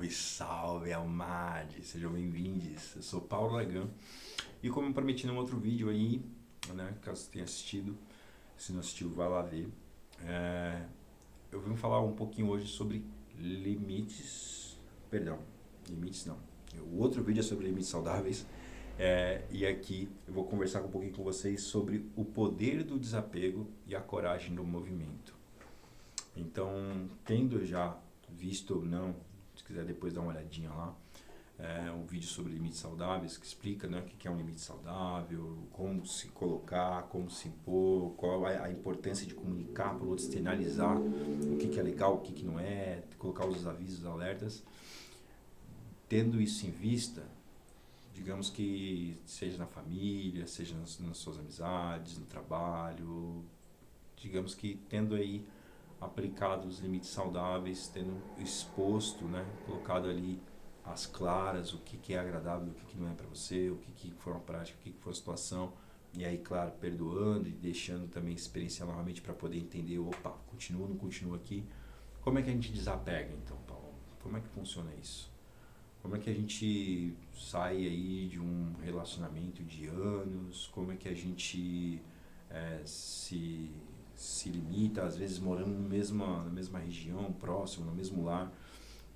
Salve, salve, Almade! Sejam bem-vindos. Eu sou Paulo Lagan e como eu prometi num outro vídeo aí, né, caso você tenha assistido, se não assistiu, vai lá ver. Eu vim falar um pouquinho hoje sobre limites não. O outro vídeo é sobre limites saudáveis e aqui eu vou conversar um pouquinho com vocês sobre o poder do desapego e a coragem do movimento. Então, tendo já visto ou não, se quiser depois dar uma olhadinha lá, um vídeo sobre limites saudáveis que explica, né, o que é um limite saudável, como se colocar, como se impor, qual é a importância de comunicar para o outro, externalizar o que é legal, o que não é, colocar os avisos, alertas. Tendo isso em vista, digamos que seja na família, seja nas suas amizades, no trabalho, digamos que tendo aí aplicado os limites saudáveis, tendo exposto, né, colocado ali às claras o que é agradável, o que não é para você, o que foi uma prática, o que foi a situação, e aí, claro, perdoando e deixando também experienciar novamente para poder entender, opa, continua, não continua aqui. Como é que a gente desapega então, Paulo? Como é que funciona isso? Como é que a gente sai aí de um relacionamento de anos? Como é que a gente se limita, às vezes morando na mesma região, próximo, no mesmo lar,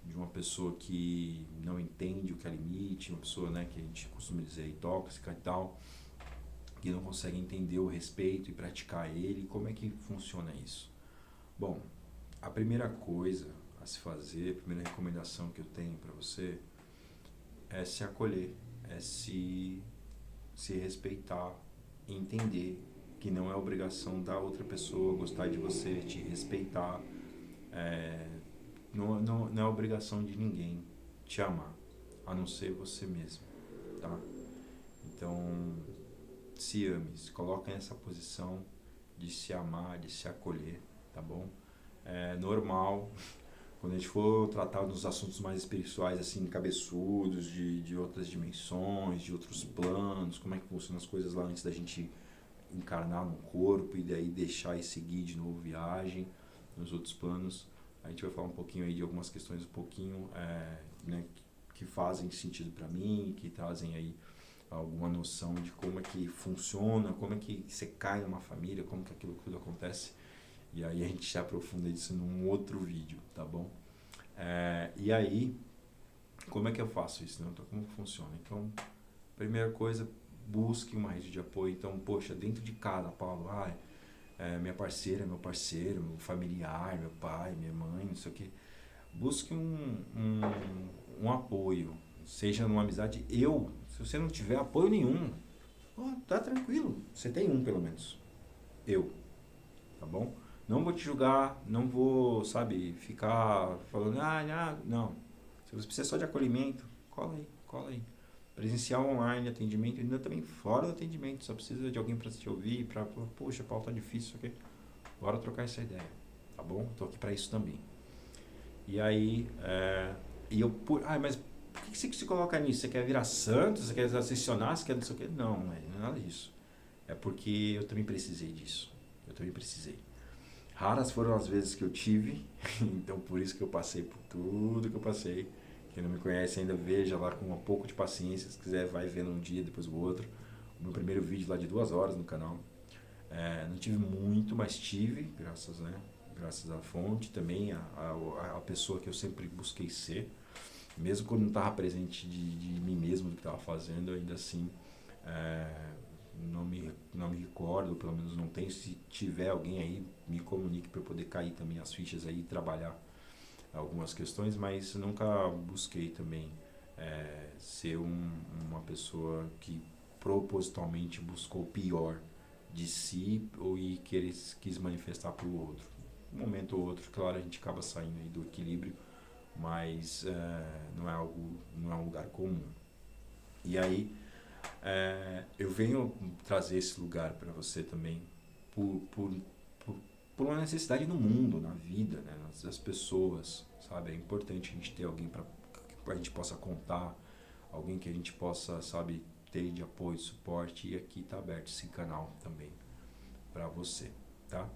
de uma pessoa que não entende o que é limite, uma pessoa, né, que a gente costuma dizer tóxica e tal, que não consegue entender o respeito e praticar ele. Como é que funciona isso? Bom, a primeira coisa a se fazer, a primeira recomendação que eu tenho para você é se acolher, é se respeitar e entender que não é obrigação da outra pessoa gostar de você, te respeitar, não é obrigação de ninguém te amar, a não ser você mesmo, tá? Então, se ame, se coloca nessa posição de se amar, de se acolher, tá bom? É normal, quando a gente for tratar dos assuntos mais espirituais, assim, cabeçudos, de outras dimensões, de outros planos, como é que funcionam as coisas lá antes da gente encarnar no corpo e daí deixar e seguir de novo viagem nos outros planos. A gente vai falar um pouquinho aí de algumas questões um pouquinho né, que fazem sentido para mim, que trazem aí alguma noção de como é que funciona, como é que você cai numa família, como que aquilo tudo acontece. E aí a gente se aprofunda disso num outro vídeo, tá bom? E aí, como é que eu faço isso? Né? Então, como funciona? Então, primeira coisa, busque uma rede de apoio. Então, poxa, dentro de casa, Paulo, minha parceira, meu parceiro, meu familiar, meu pai, minha mãe, não sei o quê. Busque um apoio, seja numa amizade. Se você não tiver apoio nenhum, tá tranquilo, você tem um pelo menos. Tá bom? Não vou te julgar, não vou, sabe, ficar falando, não. Se você precisa só de acolhimento, cola aí. Presencial, online, atendimento, ainda também fora do atendimento, só precisa de alguém para te ouvir, para falar, poxa, Paulo, tá difícil, ok? Bora trocar essa ideia, tá bom? Tô aqui para isso também. E aí, mas por que você se coloca nisso? Você quer virar santo? Você quer ascensionar? Você quer não sei o quê? Não é nada disso. É porque eu também precisei disso. Eu também precisei. Raras foram as vezes que eu tive, então por isso que eu passei por tudo que eu passei. Quem não me conhece ainda, veja lá com um pouco de paciência, se quiser vai vendo um dia, depois o outro. O meu primeiro vídeo lá de 2 horas no canal. Não tive muito, mas tive, graças à fonte também, a pessoa que eu sempre busquei ser. Mesmo quando não estava presente de mim mesmo, do que estava fazendo, ainda assim não me recordo, pelo menos não tenho. Se tiver alguém aí, me comunique para eu poder cair também as fichas aí e trabalhar algumas questões, mas nunca busquei também ser uma pessoa que propositalmente buscou o pior de si e quis manifestar para o outro. Um momento ou outro, claro, a gente acaba saindo aí do equilíbrio, mas não é um lugar comum. E aí eu venho trazer esse lugar para você também por uma necessidade no mundo, na vida, né, das pessoas, sabe? É importante a gente ter alguém para que a gente possa contar, alguém que a gente possa, sabe, ter de apoio, suporte, e aqui está aberto esse canal também para você, tá?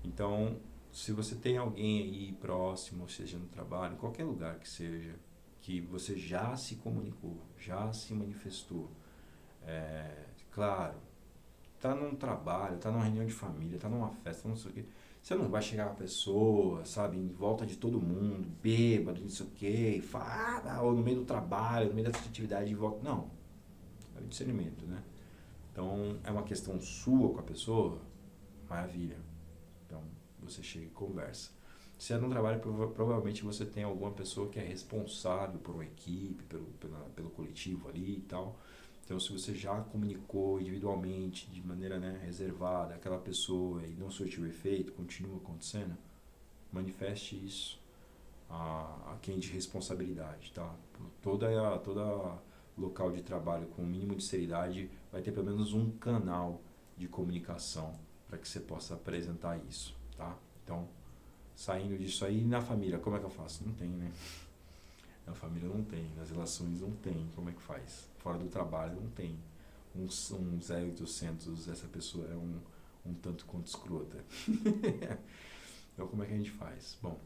Então, se você tem alguém aí próximo, ou seja, no trabalho, em qualquer lugar que seja, que você já se comunicou, já se manifestou, claro, tá num trabalho, tá numa reunião de família, tá numa festa, não sei o quê. Você não vai chegar a pessoa, sabe, em volta de todo mundo, bêbado, não sei o quê, e falar, ou no meio do trabalho, no meio da atividade de volta. Não, é o discernimento, né? Então, é uma questão sua com a pessoa, maravilha. Então, você chega e conversa. Se é no trabalho, provavelmente você tem alguma pessoa que é responsável por uma equipe, pelo coletivo ali e tal. Então, se você já comunicou individualmente, de maneira, né, reservada, aquela pessoa e não surtiu efeito, continua acontecendo, manifeste isso a quem de responsabilidade, tá? Toda local de trabalho com o mínimo de seriedade vai ter pelo menos um canal de comunicação para que você possa apresentar isso, tá? Então, saindo disso aí, na família, como é que eu faço? Não tem, né? Na família não tem, nas relações não tem, como é que faz? Fora do trabalho não tem. Um 0800, essa pessoa é um tanto quanto escrota. Então, como é que a gente faz? Bom,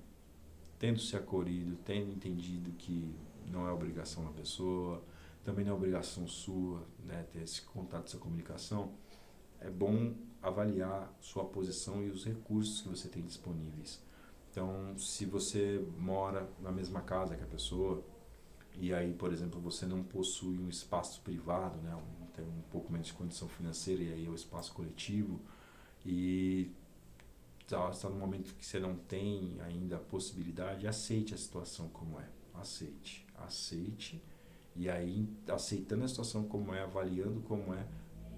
tendo se acolhido, tendo entendido que não é obrigação da pessoa, também não é obrigação sua, né, ter esse contato, essa comunicação, é bom avaliar sua posição e os recursos que você tem disponíveis. Então, se você mora na mesma casa que a pessoa, e aí, por exemplo, você não possui um espaço privado, né, tem um pouco menos de condição financeira, e aí é o espaço coletivo, e está no momento que você não tem ainda a possibilidade, aceite a situação como é. Aceite. E aí, aceitando a situação como é, avaliando como é,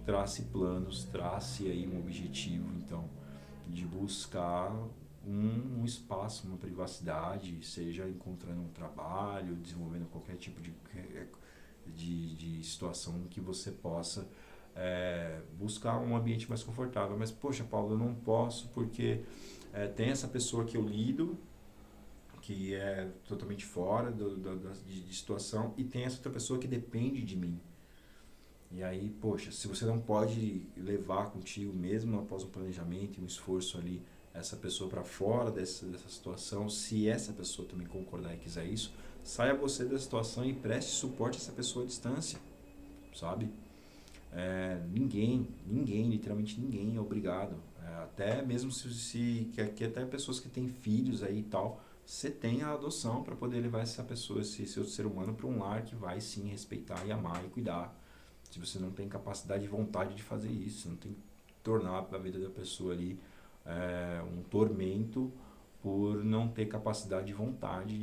trace planos, trace aí um objetivo, então, de buscar um espaço, uma privacidade, seja encontrando um trabalho, desenvolvendo qualquer tipo de situação em que você possa buscar um ambiente mais confortável. Mas, poxa, Paulo, eu não posso porque tem essa pessoa que eu lido, que é totalmente fora de situação, e tem essa outra pessoa que depende de mim. E aí, poxa, se você não pode levar contigo, mesmo após um planejamento e um esforço ali, essa pessoa para fora dessa situação, se essa pessoa também concordar e quiser isso, saia você da situação e preste suporte a essa pessoa à distância, sabe? Ninguém, literalmente ninguém é obrigado. Até mesmo se que até pessoas que têm filhos aí e tal, você tem a adoção para poder levar essa pessoa, esse outro ser humano, para um lar que vai sim respeitar e amar e cuidar. Se você não tem capacidade e vontade de fazer isso, você não tem que tornar a vida da pessoa ali um tormento por não ter capacidade e vontade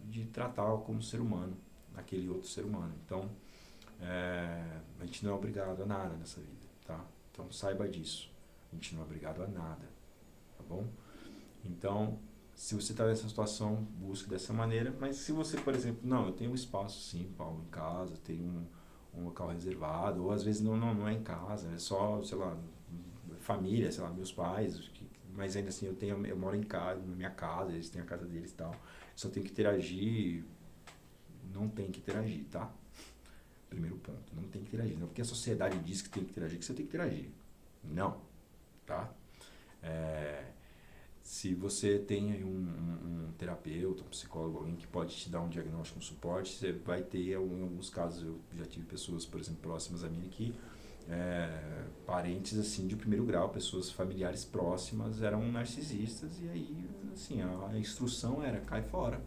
de tratá-la como ser humano, aquele outro ser humano. Então, a gente não é obrigado a nada nessa vida, tá? Então saiba disso. A gente não é obrigado a nada, tá bom? Então, se você está nessa situação, busque dessa maneira. Mas se você, por exemplo, não, eu tenho um espaço sim, Paulo, em casa, tenho um local reservado, ou às vezes não é em casa, é só, sei lá, família, sei lá, meus pais, mas ainda assim eu moro em casa, na minha casa, eles têm a casa deles e tal. Só tenho que interagir, não tem que interagir, tá? Primeiro ponto, não tem que interagir. Não porque a sociedade diz que tem que interagir, que você tem que interagir. Não, tá? Se você tem aí um terapeuta, um psicólogo, alguém que pode te dar um diagnóstico, um suporte, você vai ter, em alguns casos, eu já tive pessoas, por exemplo, próximas a mim que parentes assim de primeiro grau, pessoas familiares próximas eram narcisistas, e aí assim, a instrução era cai fora,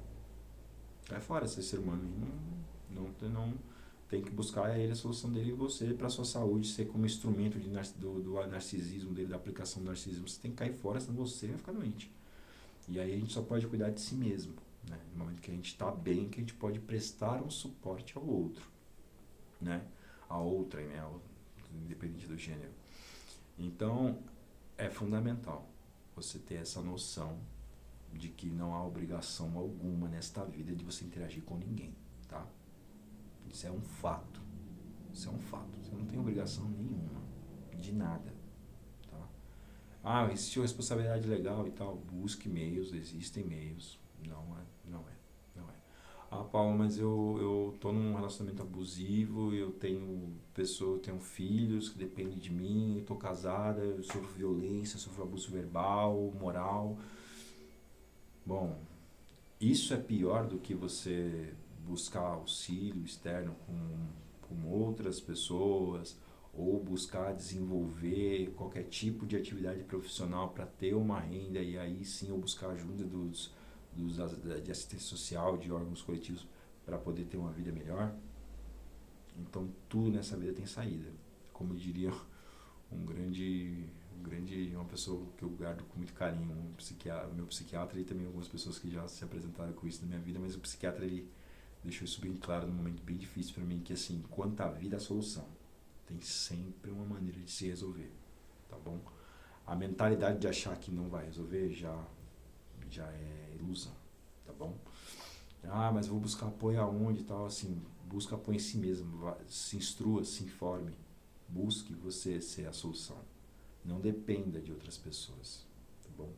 esse ser humano aí não tem que buscar a ele a solução dele, e você, para sua saúde, ser como instrumento do narcisismo dele, da aplicação do narcisismo, você tem que cair fora, senão você vai ficar doente. E aí a gente só pode cuidar de si mesmo, né? No momento que a gente está bem, que a gente pode prestar um suporte ao outro, né? A outra, né? Independente do gênero. Então, é fundamental você ter essa noção de que não há obrigação alguma nesta vida de você interagir com ninguém, tá? Isso é um fato. Isso é um fato. Você não tem obrigação nenhuma de nada, tá? Ah, existe uma responsabilidade legal e tal. Busque meios, existem meios. Não é. Ah, Paulo, mas eu tô num relacionamento abusivo, eu tenho filhos que dependem de mim, eu tô casada, eu sofro violência, sofro abuso verbal, moral. Bom, isso é pior do que você buscar auxílio externo com outras pessoas ou buscar desenvolver qualquer tipo de atividade profissional para ter uma renda e aí sim ou buscar ajuda de assistência social, de órgãos coletivos para poder ter uma vida melhor. Então tudo nessa vida tem saída. Como diria uma pessoa que eu guardo com muito carinho, meu psiquiatra e também algumas pessoas que já se apresentaram com isso na minha vida, mas o psiquiatra ele deixou isso bem claro num momento bem difícil para mim, que assim, quanto à vida, a solução tem sempre uma maneira de se resolver, tá bom? A mentalidade de achar que não vai resolver já é ilusão, tá bom? Ah, mas vou buscar apoio aonde e tal, assim, busca apoio em si mesmo, se instrua, se informe, busque você ser a solução. Não dependa de outras pessoas, tá bom?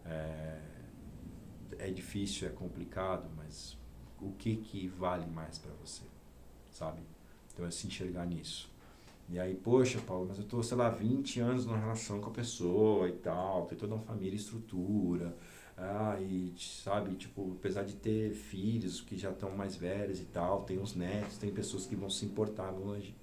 É difícil, é complicado, mas o que vale mais para você, sabe? Então é se enxergar nisso. E aí, poxa, Paulo, mas eu tô, sei lá, 20 anos numa relação com a pessoa e tal, tem toda uma família e estrutura, e sabe, tipo, apesar de ter filhos que já estão mais velhos e tal, tem uns netos, tem pessoas que vão se importar longe.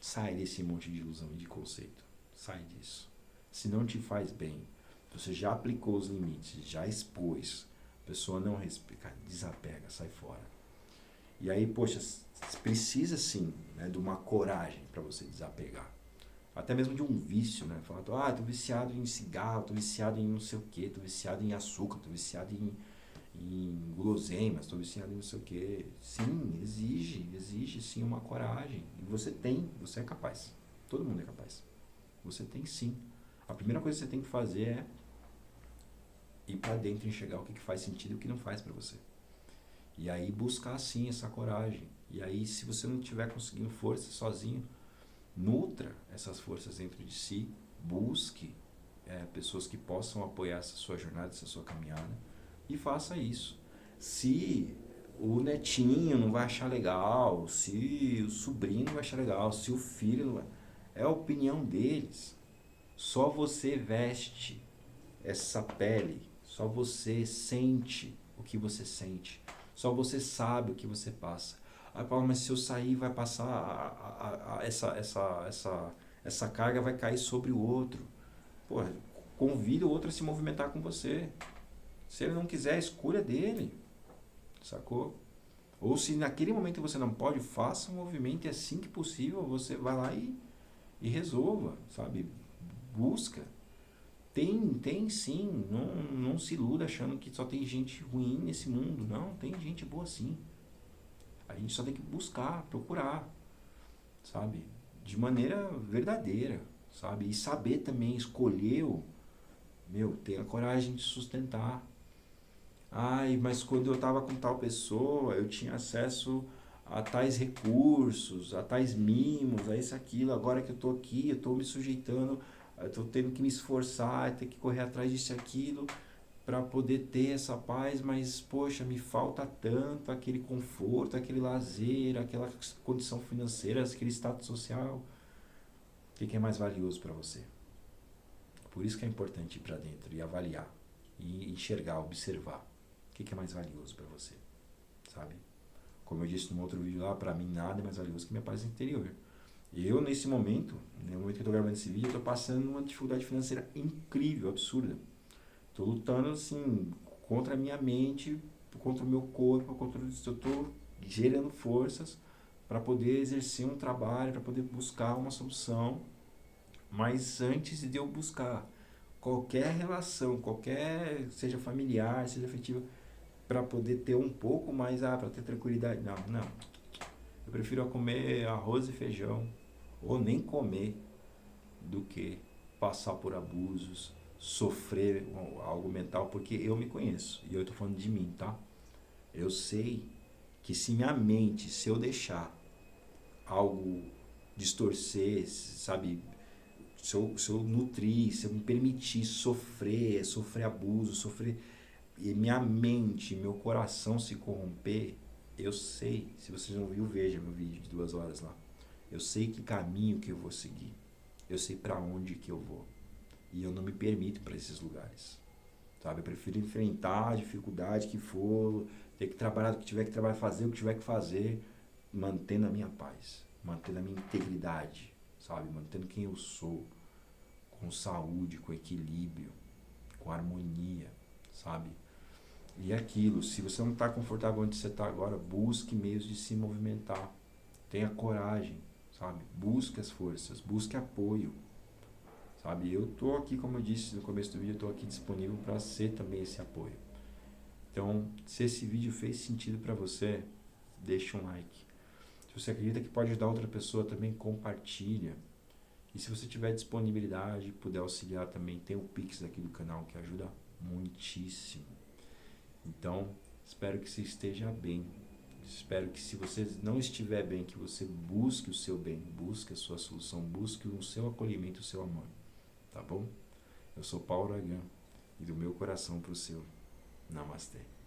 Sai desse monte de ilusão e de conceito. Sai disso. Se não te faz bem, você já aplicou os limites, já expôs, a pessoa não respeita, desapega, sai fora. E aí, poxa, precisa sim, né, de uma coragem para você desapegar. Até mesmo de um vício, né? Falar, tô viciado em cigarro, tô viciado em não sei o que, tô viciado em açúcar, tô viciado em guloseimas, tô viciado em não sei o que. Sim, exige sim uma coragem. E você tem, você é capaz. Todo mundo é capaz. Você tem sim. A primeira coisa que você tem que fazer é ir para dentro e enxergar o que faz sentido e o que não faz para você. E aí buscar sim essa coragem. E aí, se você não estiver conseguindo força sozinho, nutra essas forças dentro de si, busque pessoas que possam apoiar essa sua jornada, essa sua caminhada, e faça isso. Se o netinho não vai achar legal, se o sobrinho não vai achar legal, se o filho não vai... É a opinião deles. Só você veste essa pele, só você sente o que você sente, só você sabe o que você passa. Aí, Paulo, mas se eu sair vai passar essa carga vai cair sobre o outro. Pô, convida o outro a se movimentar com você. Se ele não quiser, a escolha dele, sacou? Ou se naquele momento você não pode, faça um movimento e assim que possível você vai lá e resolva, sabe? Busca. Tem sim, não se iluda achando que só tem gente ruim nesse mundo. Não, tem gente boa sim. A gente só tem que buscar, procurar, sabe? De maneira verdadeira, sabe? E saber também escolher ter a coragem de sustentar. Ai, mas quando eu estava com tal pessoa, eu tinha acesso a tais recursos, a tais mimos, a isso, aquilo. Agora que eu estou aqui, eu estou me sujeitando, eu estou tendo que me esforçar, ter que correr atrás disso e aquilo para poder ter essa paz, mas poxa, me falta tanto aquele conforto, aquele lazer, aquela condição financeira, aquele status social. O que é mais valioso para você? Por isso que é importante ir para dentro e avaliar, e enxergar, observar. O que é mais valioso para você, sabe? Como eu disse no outro vídeo lá, para mim nada é mais valioso que minha paz interior. Eu, nesse momento, no momento que eu estou gravando esse vídeo, eu estou passando uma dificuldade financeira incrível, absurda. Estou lutando, assim, contra a minha mente, contra o meu corpo, contra isso. Eu estou gerando forças para poder exercer um trabalho, para poder buscar uma solução. Mas antes de eu buscar qualquer relação, seja familiar, seja afetiva, para poder ter um pouco mais, para ter tranquilidade. Não. Eu prefiro comer arroz e feijão, ou nem comer, do que passar por abusos, sofrer algo mental, porque eu me conheço, e eu estou falando de mim, tá? Eu sei que se eu deixar algo distorcer, sabe, se eu nutrir, se eu me permitir sofrer abuso, e minha mente, meu coração se corromper, eu sei, se vocês não viram, veja meu vídeo de 2 horas lá. Eu sei que caminho que eu vou seguir. Eu sei para onde que eu vou. E eu não me permito para esses lugares. sabe? Eu prefiro enfrentar a dificuldade que for, ter que trabalhar do que tiver que trabalhar, fazer o que tiver que fazer, mantendo a minha paz, mantendo a minha integridade, sabe? Mantendo quem eu sou, com saúde, com equilíbrio, com harmonia, sabe? E é aquilo, se você não está confortável onde você está agora, busque meios de se movimentar. Tenha coragem, sabe? Busque as forças, busque apoio, sabe? Eu tô aqui, como eu disse no começo do vídeo, eu tô aqui disponível para ser também esse apoio. Então, se esse vídeo fez sentido para você, deixa um like. Se você acredita que pode ajudar outra pessoa, também compartilha. E se você tiver disponibilidade, puder auxiliar também, tem o Pix aqui do canal que ajuda muitíssimo. Então, espero que você esteja bem. Espero que se você não estiver bem, que você busque o seu bem, busque a sua solução, busque o seu acolhimento, o seu amor. Tá bom? Eu sou Paulo Aragão e do meu coração pro seu. Namastê.